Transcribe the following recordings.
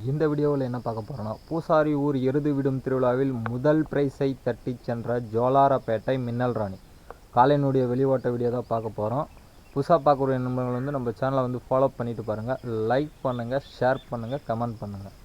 இந்த வீடியோவில் என்ன பார்க்க போகிறோன்னா, பூசாரி ஊர் எருது விடும் திருவிழாவில் முதல் பிரைஸை தட்டி சென்ற ஜோலாரப்பேட்டை மின்னல் ராணி காலையினுடைய வெளியோட்ட வீடியோ தான் பார்க்க போகிறோம். புதுசாக பார்க்குற நண்பர்கள் வந்து நம்ம சேனலை வந்து ஃபாலோ பண்ணிட்டு பாருங்கள், லைக் பண்ணுங்கள், ஷேர் பண்ணுங்கள், கமெண்ட் பண்ணுங்கள்.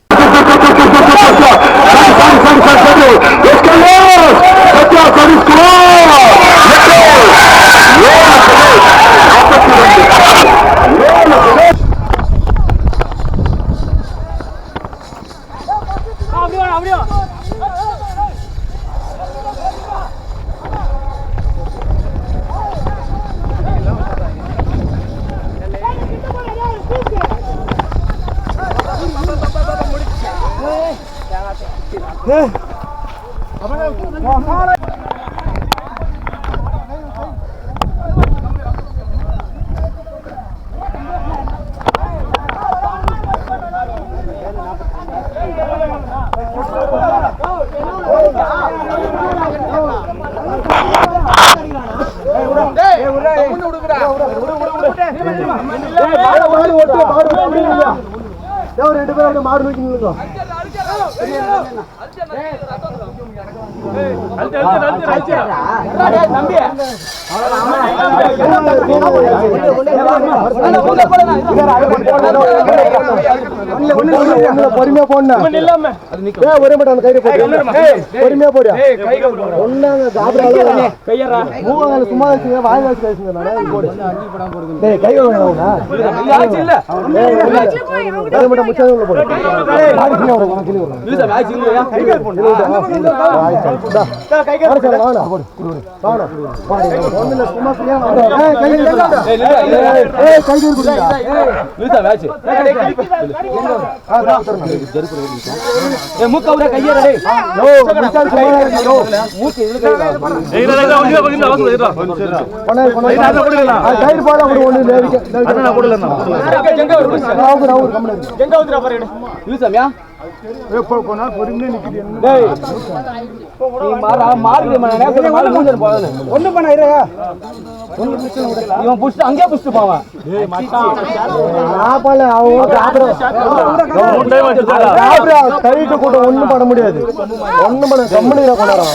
பொறுமையா போடணும். ஒரே மட்டும் கயிறு பொறுமையா போடு. சும்மா வாய் வாசி ஒண்ணும் பண்ண முடியாது. ஒண்ணும் பண்ண கம்பெனியில கொண்டாடுறோம்.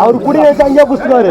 அவர் குடி வச்சு அங்கேயே புடிச்சுவாரு.